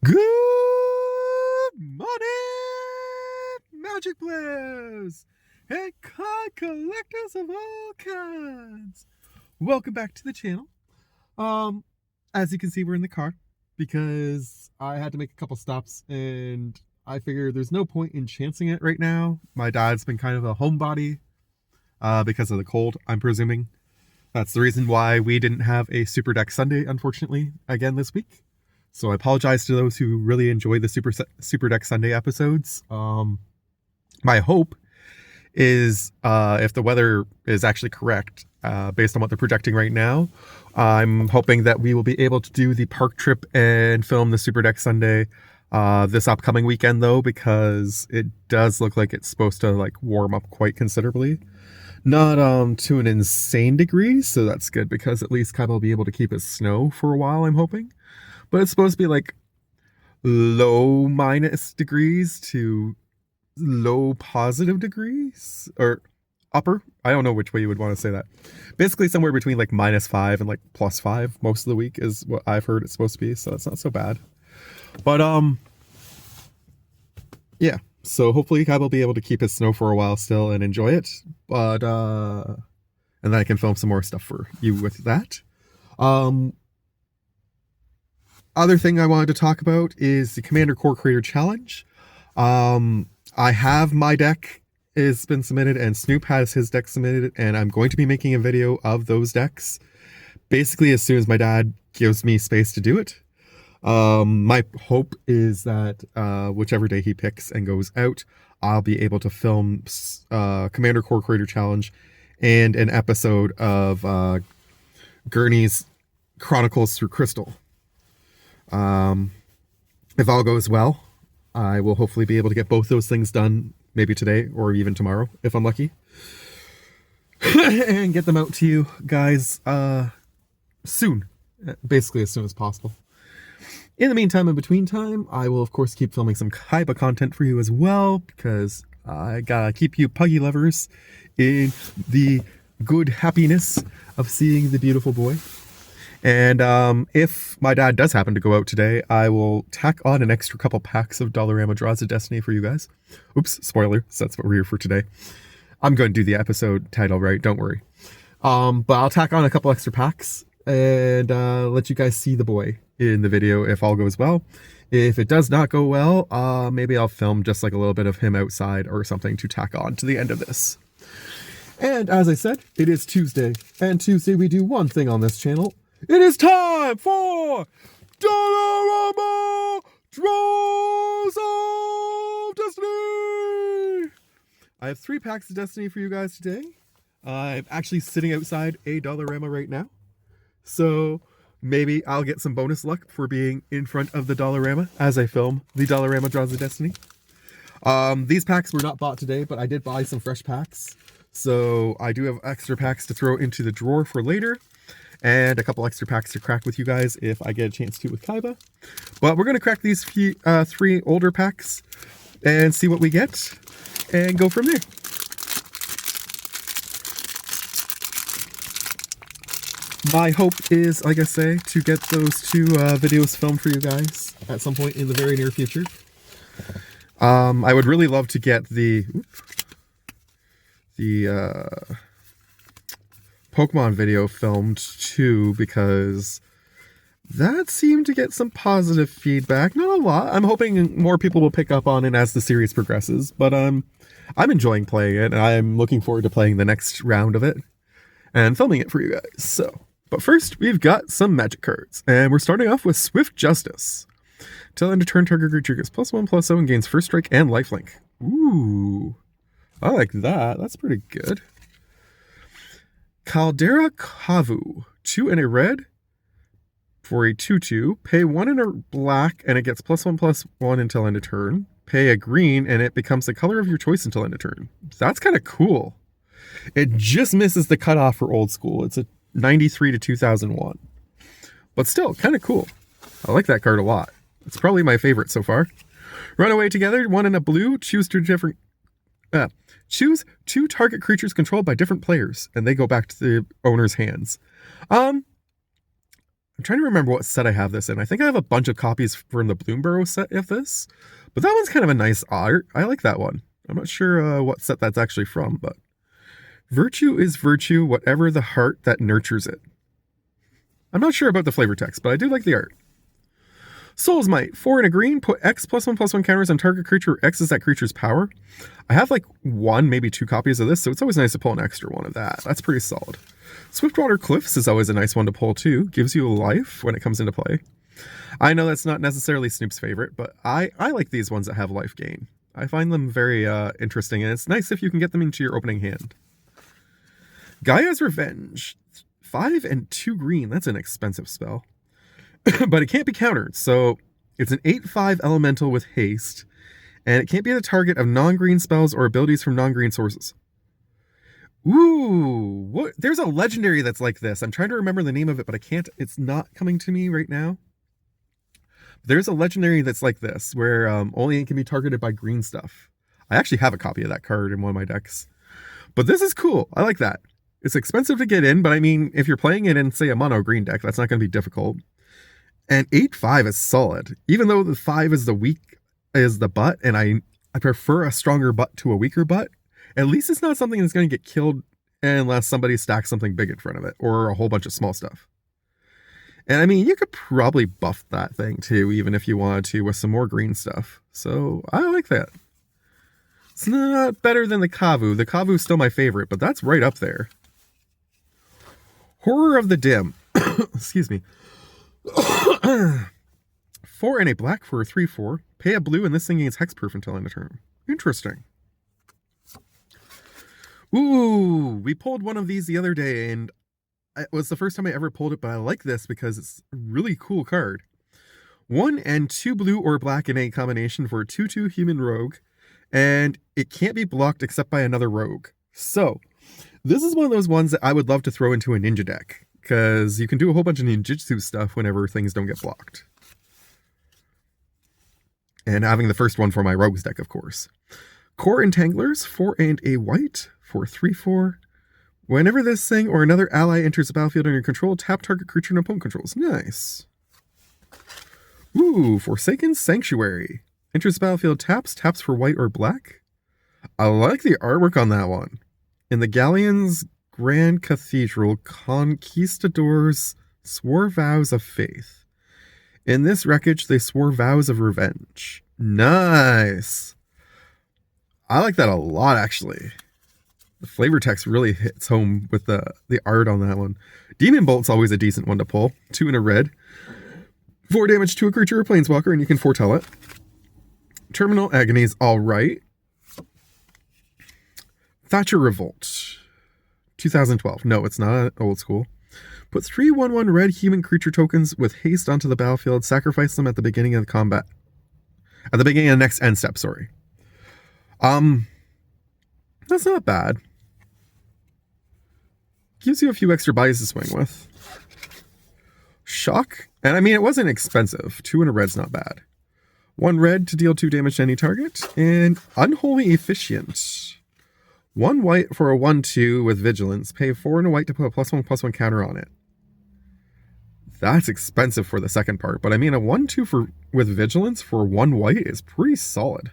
Good morning, Magic Players and card collectors of all kinds. Welcome back to the channel. As you can see, we're in the car because I had to make a couple stops and I figured there's no point in chancing it right now. My dad's been kind of a homebody because of the cold, I'm presuming. That's the reason why we didn't have a Super Deck Sunday, unfortunately, again this week. So I apologize to those who really enjoy the Super Deck Sunday episodes. My hope is, if the weather is actually correct, based on what they're projecting right now, I'm hoping that we will be able to do the park trip and film the Super Deck Sunday this upcoming weekend, though, because it does look like it's supposed to warm up quite considerably. Not to an insane degree, so that's good because at least Kaiba will be able to keep his snow for a while, I'm hoping. But it's supposed to be low minus degrees to low positive degrees, or upper. I don't know which way you would want to say that. Basically somewhere between -5 and +5 most of the week is what I've heard it's supposed to be, so that's not so bad. But yeah, so hopefully Kai will be able to keep his snow for a while still and enjoy it. But and then I can film some more stuff for you with that. Other thing I wanted to talk about is the Commander Core Creator Challenge. I have my deck has been submitted and Snoop has his deck submitted, and I'm going to be making a video of those decks basically as soon as my dad gives me space to do it. My hope is that whichever day he picks and goes out, I'll be able to film Commander Core Creator Challenge and an episode of Gurney's Chronicles Through Crystal. If all goes well, I will hopefully be able to get both those things done maybe today or even tomorrow if I'm lucky, and get them out to you guys soon, basically as soon as possible. In the meantime, in between time, I will of course keep filming some Kaiba content for you as well, because I gotta keep you puggy lovers in the good happiness of seeing the beautiful boy. And if my dad does happen to go out today, I will tack on an extra couple packs of Dollarama Draws of Destiny for you guys. Oops, spoiler, so that's what we're here for today. I'm going to do the episode title right, don't worry. But I'll tack on a couple extra packs and let you guys see the boy in the video if all goes well. If it does not go well, maybe I'll film just a little bit of him outside or something to tack on to the end of this. And as I said, it is Tuesday, and Tuesday we do one thing on this channel. It is time for Dollarama Draws of Destiny! I have 3 packs of Destiny for you guys today. I'm actually sitting outside a Dollarama right now, so maybe I'll get some bonus luck for being in front of the Dollarama as I film the Dollarama Draws of Destiny. These packs were not bought today, but I did buy some fresh packs, so I do have extra packs to throw into the drawer for later. And a couple extra packs to crack with you guys if I get a chance to with Kaiba. But we're going to crack these 3 older packs and see what we get and go from there. My hope is, like I say, to get those 2 videos filmed for you guys at some point in the very near future. I would really love to get the Pokemon video filmed too, because that seemed to get some positive feedback. Not a lot. I'm hoping more people will pick up on it as the series progresses, but I'm enjoying playing it, and I'm looking forward to playing the next round of it and filming it for you guys. So, but first we've got some magic cards, and we're starting off with Swift Justice. Till end of turn, target creature gets +1/+0 and gains first strike and lifelink. Ooh, I like that. That's pretty good. Caldera Kavu, 2 and a red for a 2/2. Pay 1 and a black and it gets +1/+1 until end of turn. Pay a green and it becomes the color of your choice until end of turn. That's kind of cool. It just misses the cutoff for old school. It's a 93 to 2001. But still, kind of cool. I like that card a lot. It's probably my favorite so far. Runaway together, 1 and a blue. Choose 2 target creatures controlled by different players, and they go back to the owner's hands. I'm trying to remember what set I have this in. I think I have a bunch of copies from the Bloomborough set of this, but that one's kind of a nice art. I like that one. I'm not sure what set that's actually from, but virtue is virtue, whatever the heart that nurtures it. I'm not sure about the flavor text, but I do like the art. Soul's Might, 4 and a green, put X +1/+1 counters on target creature, X is that creature's power. I have like 1, maybe 2 copies of this, so it's always nice to pull an extra one of that. That's pretty solid. Swiftwater Cliffs is always a nice one to pull too. Gives you a life when it comes into play. I know that's not necessarily Snoop's favorite, but I like these ones that have life gain. I find them very interesting, and it's nice if you can get them into your opening hand. Gaia's Revenge, 5 and 2 green. That's an expensive spell. But it can't be countered, so it's an 8/5 elemental with haste, and it can't be the target of non-green spells or abilities from non-green sources. Ooh, what? There's a legendary that's like this. I'm trying to remember the name of it, but I can't. It's not coming to me right now. There's a legendary that's like this, where only it can be targeted by green stuff. I actually have a copy of that card in one of my decks. But this is cool. I like that. It's expensive to get in, but I mean, if you're playing it in, say, a mono green deck, that's not going to be difficult. And 8/5 is solid. Even though the 5 is the butt, and I prefer a stronger butt to a weaker butt, at least it's not something that's going to get killed unless somebody stacks something big in front of it, or a whole bunch of small stuff. And I mean, you could probably buff that thing too, even if you wanted to, with some more green stuff. So I like that. It's not better than the Kavu. The Kavu's still my favorite, but that's right up there. Horror of the Dim. Excuse me. 4 and a black for a 3/4. Pay a blue, and this thing is hexproof until end of turn. Interesting. Ooh, we pulled one of these the other day, and it was the first time I ever pulled it, but I like this because it's a really cool card. 1 and 2 blue or black in a combination for a 2/2 human rogue, and it can't be blocked except by another rogue. So, this is one of those ones that I would love to throw into a ninja deck, because you can do a whole bunch of ninjutsu stuff whenever things don't get blocked. And having the first one for my rogues deck, of course. Core Entanglers, 4 and a white for 3/4. Whenever this thing or another ally enters the battlefield under your control, tap target creature and opponent controls. Nice. Ooh, Forsaken Sanctuary. Enters the battlefield, taps for white or black. I like the artwork on that one. In the Galleon's Grand Cathedral, conquistadors swore vows of faith. In this wreckage, they swore vows of revenge. Nice. I like that a lot, actually. The flavor text really hits home with the art on that one. Demon Bolt's always a decent one to pull. 2 and a red. 4 damage to a creature or planeswalker, and you can foretell it. Terminal Agony's alright. Thatcher Revolt. 2012. No, it's not old school. Put 3/1/1 red human creature tokens with haste onto the battlefield. Sacrifice them at the beginning of the combat. At the beginning of the next end step, sorry. That's not bad. Gives you a few extra buys to swing with. Shock. And I mean, it wasn't expensive. 2 and a red's not bad. 1 red to deal 2 damage to any target. And Unholy Efficient. 1 white for a 1/2 with Vigilance. Pay 4 and a white to put a +1/+1 counter on it. That's expensive for the second part. But I mean, a 1/2 with Vigilance for 1 white is pretty solid.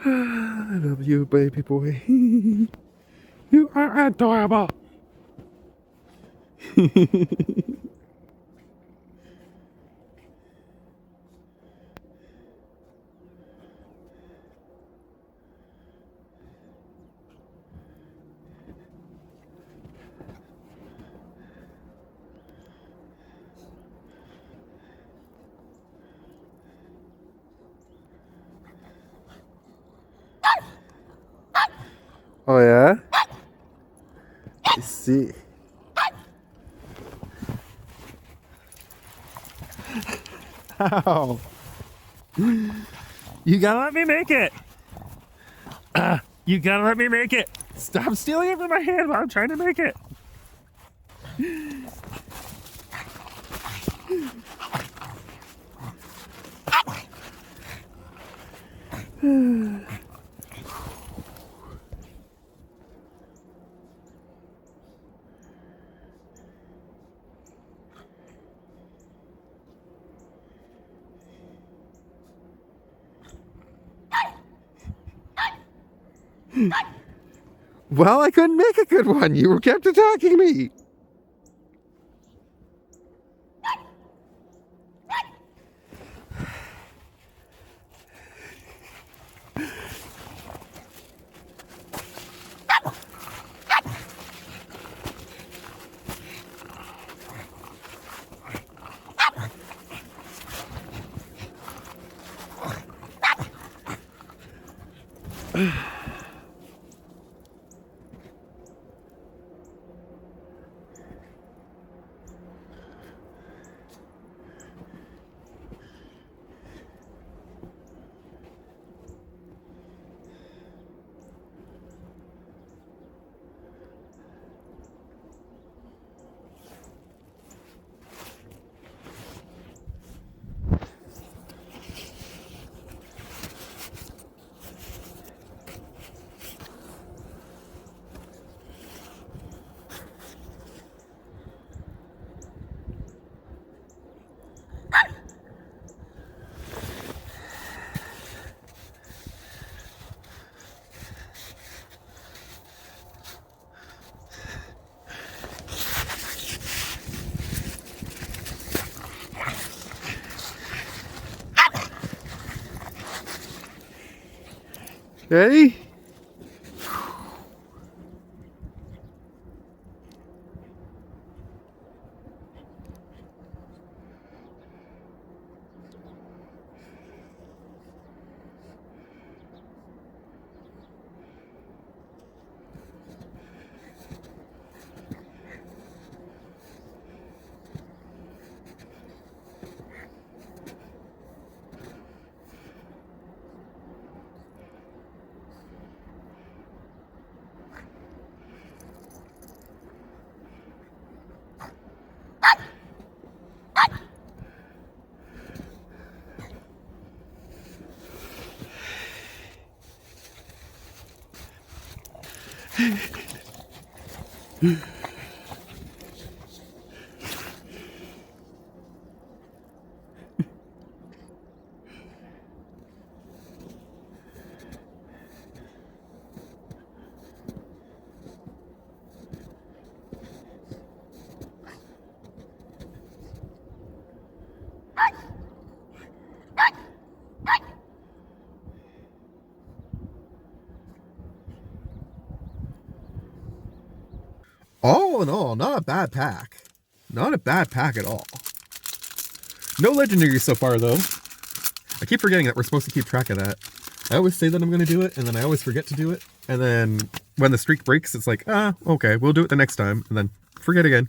I love you, baby boy. You are adorable. Oh yeah? I see. Ow. You gotta let me make it. You gotta let me make it. Stop stealing it from my hand while I'm trying to make it. Well, I couldn't make a good one. You kept attacking me. Ready? All in all, not a bad pack. Not a bad pack at all. No legendaries so far, though. I keep forgetting that we're supposed to keep track of that. I always say that I'm going to do it, and then I always forget to do it. And then when the streak breaks, it's like, okay, we'll do it the next time. And then forget again.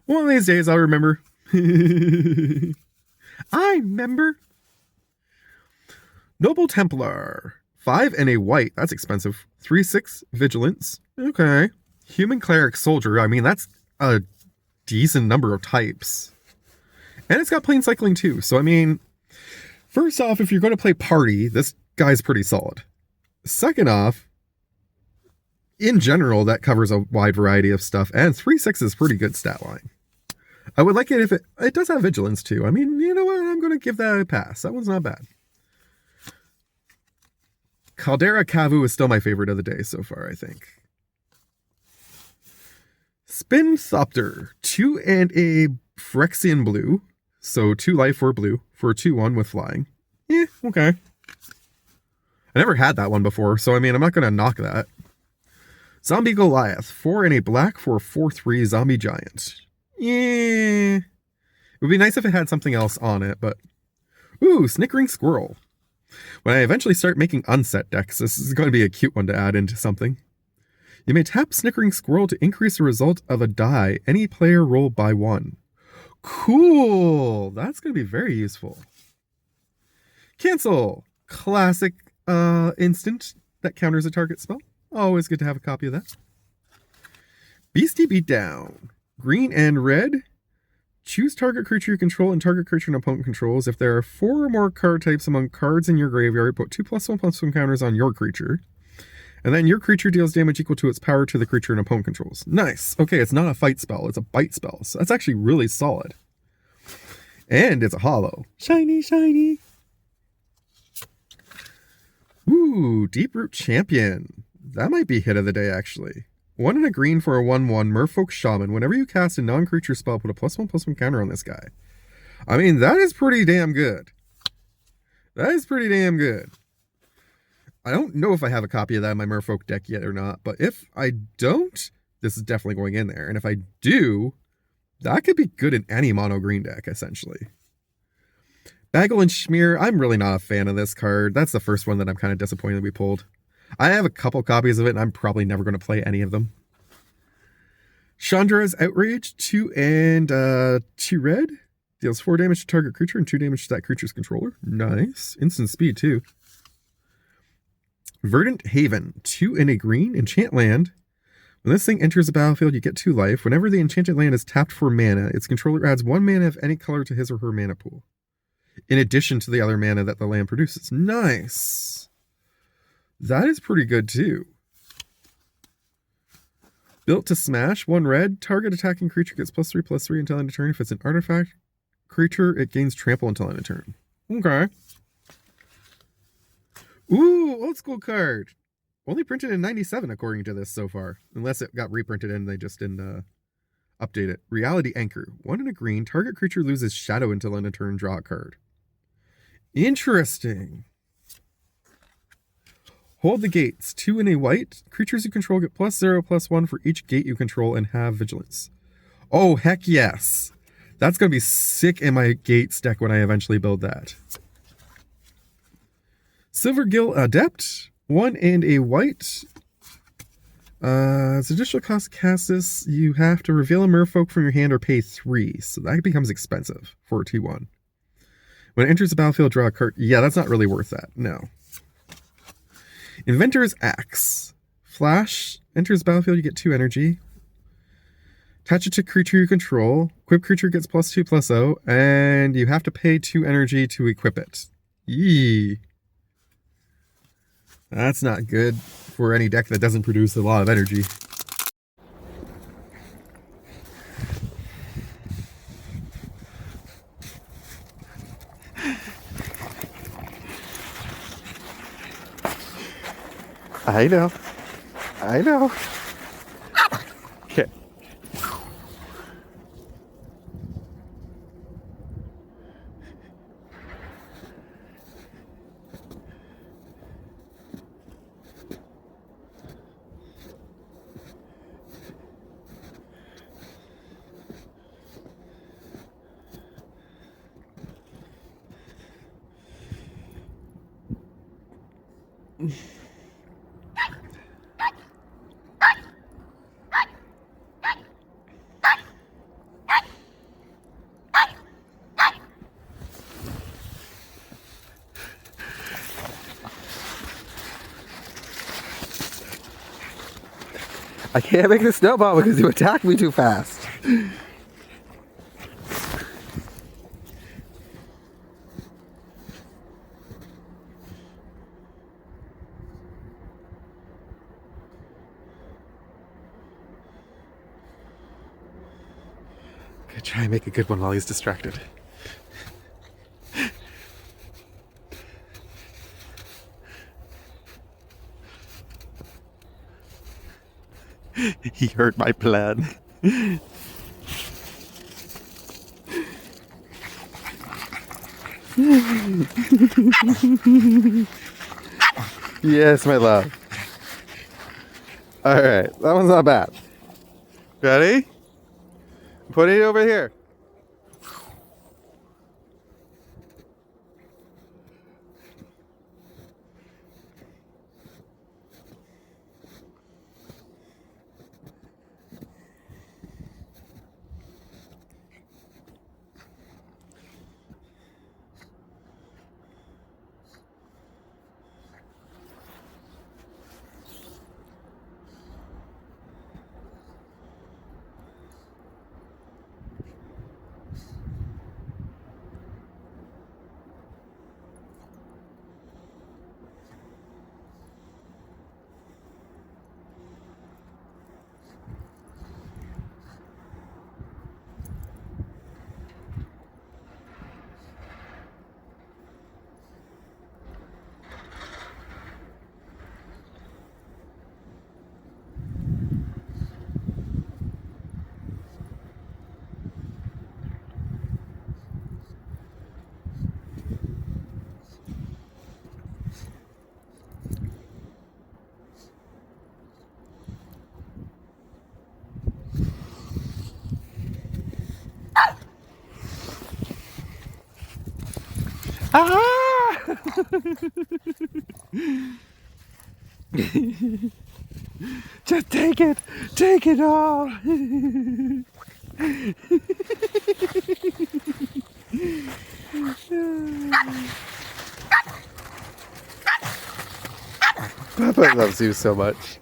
One of these days, I'll remember. I remember. Noble Templar. 5 and a white. That's expensive. 3/6 vigilance. Okay. Human cleric soldier. I mean, that's a decent number of types. And it's got plain cycling too. So, I mean, first off, if you're going to play party, this guy's pretty solid. Second off, in general, that covers a wide variety of stuff. And 3/6 is pretty good stat line. I would like it if it does have vigilance too. I mean, you know what? I'm going to give that a pass. That one's not bad. Caldera Cavu is still my favorite of the day so far, I think. Spinthopter, 2 and a Phyrexian blue. So 2 life, 4 blue for a 2/1 with flying. Yeah, okay. I never had that one before, so I mean, I'm not going to knock that. Zombie Goliath, 4 and a black for a 4/3 zombie giant. Yeah. It would be nice if it had something else on it, but... Ooh, Snickering Squirrel. When I eventually start making unset decks, this is going to be a cute one to add into something. You may tap Snickering Squirrel to increase the result of a die any player roll by 1. Cool! That's going to be very useful. Cancel! Classic instant that counters a target spell. Always good to have a copy of that. Beastie Beatdown. Green and red. Choose target creature you control and target creature an opponent controls. If there are 4 or more card types among cards in your graveyard, put 2+1/+1 counters on your creature. And then your creature deals damage equal to its power to the creature an opponent controls. Nice. Okay, it's not a fight spell, it's a bite spell. So that's actually really solid. And it's a hollow. Shiny, shiny. Ooh, Deeproot Champion. That might be hit of the day, actually. 1 and a green for a 1/1 Merfolk Shaman. Whenever you cast a non-creature spell, put a +1/+1 counter on this guy. I mean, that is pretty damn good. That is pretty damn good. I don't know if I have a copy of that in my Merfolk deck yet or not, but if I don't, this is definitely going in there. And if I do, that could be good in any mono green deck, essentially. Bagel and Schmear, I'm really not a fan of this card. That's the first one that I'm kind of disappointed we pulled. I have a couple copies of it, and I'm probably never going to play any of them. Chandra's Outrage, 2 and 2 red. Deals 4 damage to target creature and 2 damage to that creature's controller. Nice. Instant speed, too. Verdant Haven, 2 and a green, enchant land. When this thing enters the battlefield, you get 2 life. Whenever the enchanted land is tapped for mana, its controller adds 1 mana of any color to his or her mana pool, in addition to the other mana that the land produces. Nice. That is pretty good, too. Built to smash, 1 red. Target attacking creature gets +3/+3 until end of turn. If it's an artifact creature, it gains trample until end of turn. Okay. Ooh, old school card. Only printed in 97 according to this so far. Unless it got reprinted and they just didn't update it. Reality Anchor. 1 and a green. Target creature loses shadow until end of turn. Draw a card. Interesting. Hold the Gates. 2 and a white. Creatures you control get +0/+1 for each gate you control and have vigilance. Oh, heck yes. That's going to be sick in my Gates deck when I eventually build that. Silvergill Adept, 1 and a white. As additional cost to cast this, you have to reveal a merfolk from your hand or pay 3. So that becomes expensive for a T1. When it enters the battlefield, draw a card. Yeah, that's not really worth that. No. Inventor's Axe. Flash. Enters the battlefield, you get 2 energy. Attach it to creature you control. Equip creature gets +2/+0. And you have to pay 2 energy to equip it. Yee. That's not good for any deck that doesn't produce a lot of energy. I know. I know. Okay. I can't make the snowball because you attacked me too fast. Okay, try and make a good one while he's distracted. He heard my plan. Yes, my love. Alright, that one's not bad. Ready? Put it over here. Ah! Just take it. Take it all. Papa loves you so much.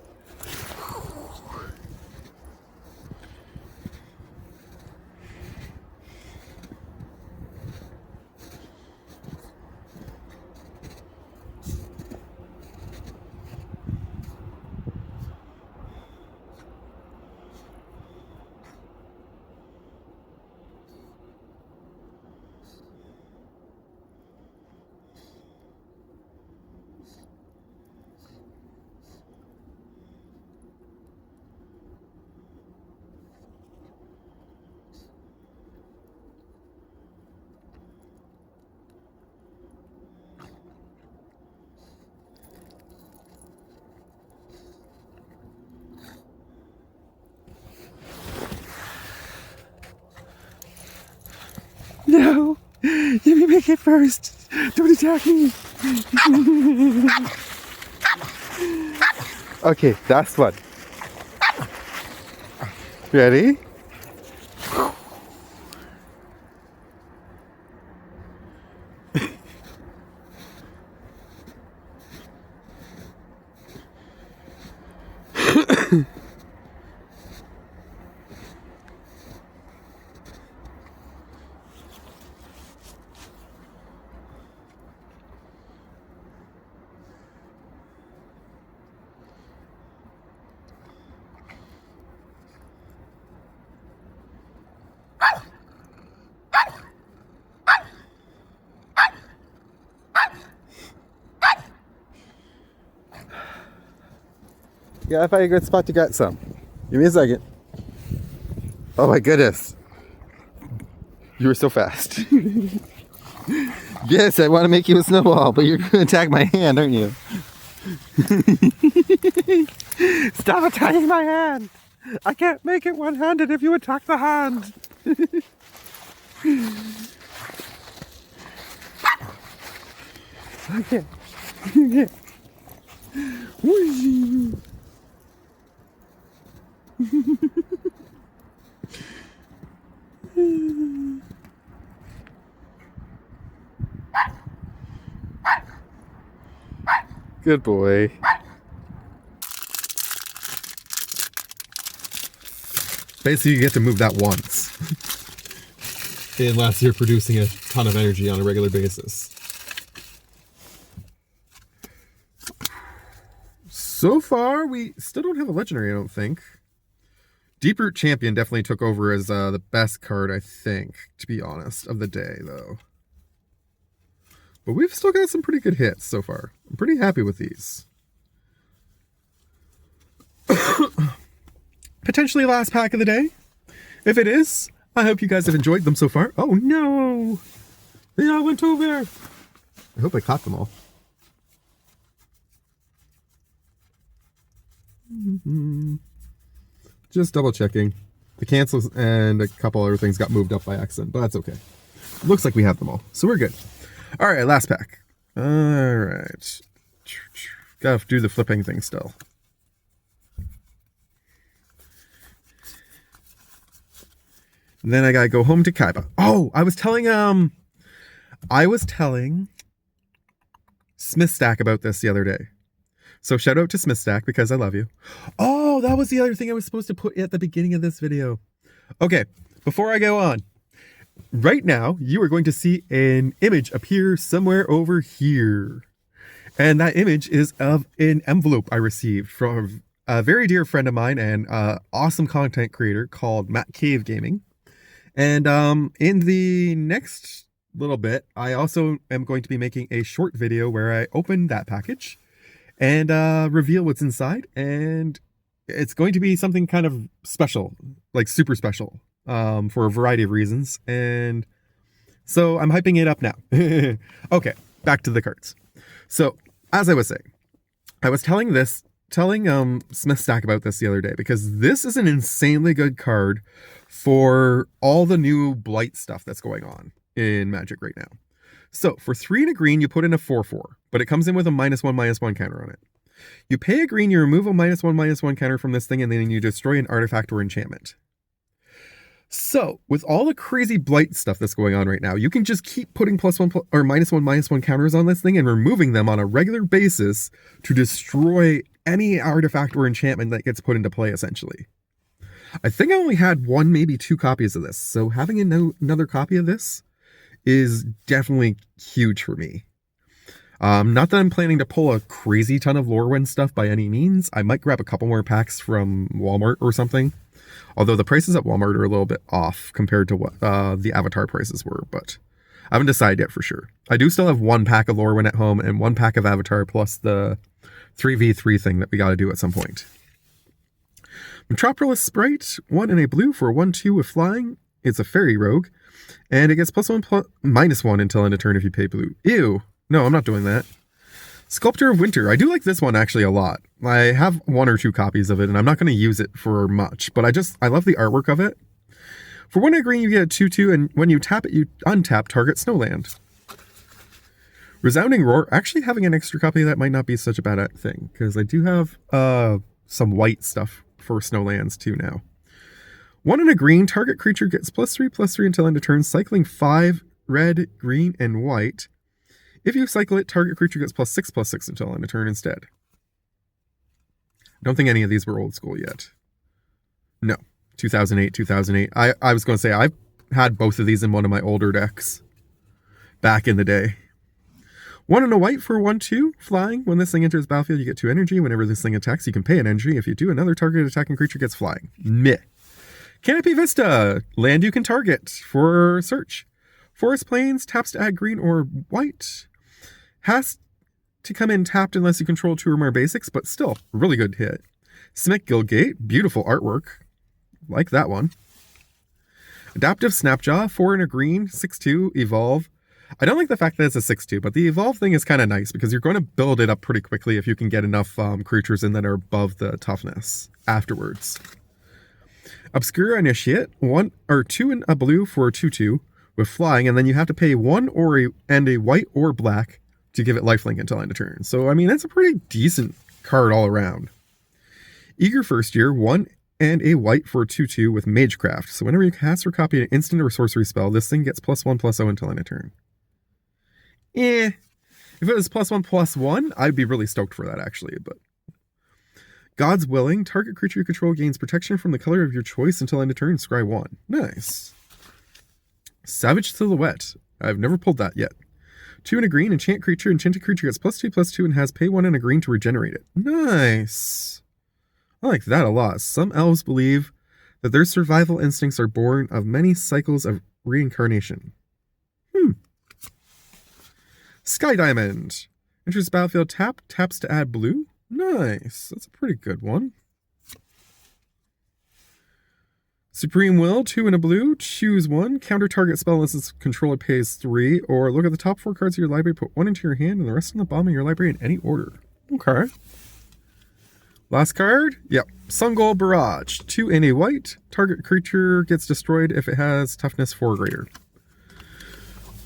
No! Let me make it first! Don't attack me! Okay, last one. Ready? Gotta find a good spot to get some. Give me a second. Oh my goodness. You were so fast. Yes, I want to make you a snowball, but you're going to attack my hand, aren't you? Stop attacking my hand! I can't make it one-handed if you attack the hand! Okay. Okay. Whee! Good boy. Basically, you get to move that once. Unless you're producing a ton of energy on a regular basis. So far, we still don't have a legendary, I don't think. Deeproot Champion definitely took over as the best card, I think, to be honest, of the day, though. But we've still got some pretty good hits so far. I'm pretty happy with these. Potentially last pack of the day. If it is, I hope you guys have enjoyed them so far. Oh no! They all went over! I hope I caught them all. Just double checking. The cancels and a couple other things got moved up by accident, but that's okay. Looks like we have them all, so we're good. All right, last pack. All right. Gotta do the flipping thing still. And then I gotta go home to Kaiba. Oh, I was telling Smithstack about this the other day. So shout out to Smithstack because I love you. Oh, that was the other thing I was supposed to put at the beginning of this video. Okay, before I go on. Right now, you are going to see an image appear somewhere over here. And that image is of an envelope I received from a very dear friend of mine and awesome content creator called MatCave Gaming. And in the next little bit, I also am going to be making a short video where I open that package and reveal what's inside. And it's going to be something kind of special, like super special. For a variety of reasons, and so I'm hyping it up now. Okay, back to the cards. So, as I was saying, I was telling Smithstack about this the other day, because this is an insanely good card for all the new Blight stuff that's going on in Magic right now. So for 3 and a green, you put in a 4/4, but it comes in with a -1/-1 counter on it. You pay a green, you remove a -1/-1 counter from this thing, and then you destroy an artifact or enchantment. So, with all the crazy blight stuff that's going on right now, you can just keep putting +1 or -1/-1 counters on this thing and removing them on a regular basis to destroy any artifact or enchantment that gets put into play, essentially. I think I only had 1, maybe 2 copies of this, so having another copy of this is definitely huge for me. Not that I'm planning to pull a crazy ton of Lorwyn stuff by any means. I might grab a couple more packs from Walmart or something. Although the prices at Walmart are a little bit off compared to what the Avatar prices were, but I haven't decided yet for sure. I do still have 1 pack of Lorwyn at home and 1 pack of Avatar plus the 3v3 thing that we got to do at some point. Metropolis Sprite, 1 in a blue for 1/2 with flying. It's a fairy rogue, and it gets +1/-1 until end of turn if you pay blue. Ew. No, I'm not doing that. Sculptor of Winter. I do like this one actually a lot. I have 1 or 2 copies of it, and I'm not going to use it for much, but I love the artwork of it. For 1 green, you get a 2/2, and when you tap it, you untap target Snowland. Resounding Roar. Actually, having an extra copy of that might not be such a bad thing, because I do have some white stuff for Snowlands too now. 1 and a green, target creature gets +3/+3 until end of turn, cycling 5 red, green, and white. If you cycle it, target creature gets +6/+6 until end of turn instead. I don't think any of these were old school yet. No, 2008, 2008. I was going to say, I've had both of these in one of my older decks back in the day. 1 and a white for 1/2, flying. When this thing enters the battlefield, you get 2 energy. Whenever this thing attacks, you can pay an energy. If you do, another target attacking creature gets flying. Meh. Canopy Vista. Land you can target for search. Forest Plains, taps to add green or white. Has to come in tapped unless you control 2 or more basics, but still, really good hit. Smic Guildgate, beautiful artwork. Like that one. Adaptive Snapjaw, 4 and a green, 6/2, evolve. I don't like the fact that it's a 6/2, but the evolve thing is kind of nice because you're going to build it up pretty quickly if you can get enough creatures in that are above the toughness afterwards. Obscure Initiate, 1 or 2 in a blue for a 2/2 with flying, and then you have to pay 1 and a white or black to give it lifelink until end of turn. So, I mean, that's a pretty decent card all around. Eager First Year, 1 and a white for a 2/2 with Magecraft. So whenever you cast or copy an instant or sorcery spell, this thing gets +1/+0 until end of turn. If it was +1/+1, I'd be really stoked for that, actually, but... God's Willing, target creature you control gains protection from the color of your choice until end of turn, scry 1. Nice. Savage Silhouette. I've never pulled that yet. 2 and a green, enchanted creature gets +2/+2 and has pay 1 and a green to regenerate it. Nice. I like that a lot. Some elves believe that their survival instincts are born of many cycles of reincarnation. Sky Diamond. Enters battlefield taps to add blue. Nice. That's a pretty good one. Supreme Will, 2 and a blue, choose 1, counter target spell unless its controller pays 3, or look at the top 4 cards of your library, put 1 into your hand, and the rest in the bottom of your library in any order. Okay. Last card, yep, Sungold Barrage, 2 and a white, target creature gets destroyed if it has toughness 4 or greater.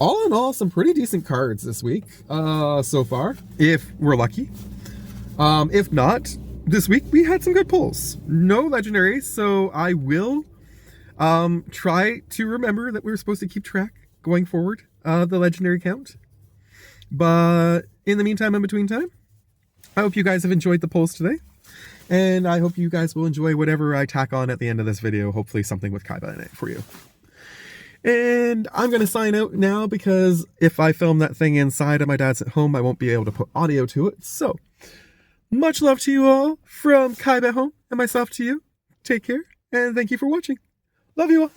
All in all, some pretty decent cards this week, so far, if we're lucky. If not, this week we had some good pulls. No legendaries, so I will try to remember that we were supposed to keep track going forward, the legendary count. But in the meantime, in between time, I hope you guys have enjoyed the polls today. And I hope you guys will enjoy whatever I tack on at the end of this video. Hopefully something with Kaiba in it for you. And I'm going to sign out now because if I film that thing inside and my dad's at home, I won't be able to put audio to it. So, much love to you all from Kaiba at home and myself to you. Take care and thank you for watching. Love you all.